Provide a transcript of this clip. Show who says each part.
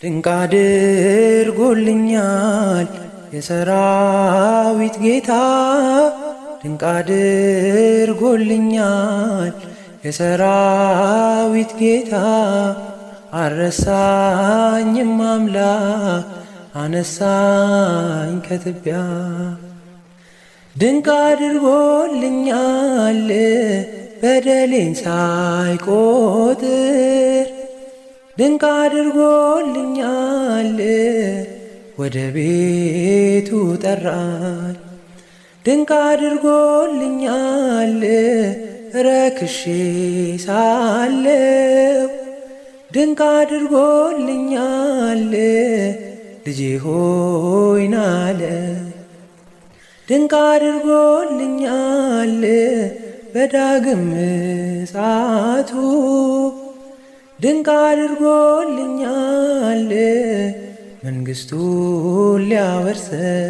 Speaker 1: ድንቅ አድርጎልኛል የሰራዊት ጌታ፣ ድንቅ አድርጎልኛል የሰራዊት ጌታ። አልረሳኝም አምላክ አነሳኝ ከትቢያ። ድንቅ አድርጎልኛል በደሌን ሳይቆጥር፣ ድንቅ አድርጎልኛል ወደ ቤቱ ጠራኝ። ድንቅ አድርጎልኛል ረክሼ ሳለው፣ ድንቅ አድርጎልኛል ልጄ ሆይ ና አለኝ። ድንቅ አድርጎልኛል በዳግም ምጽአቱ፣ ድንቅ አድርጎልኛል መንግሥቱን ሊያወርሰኝ።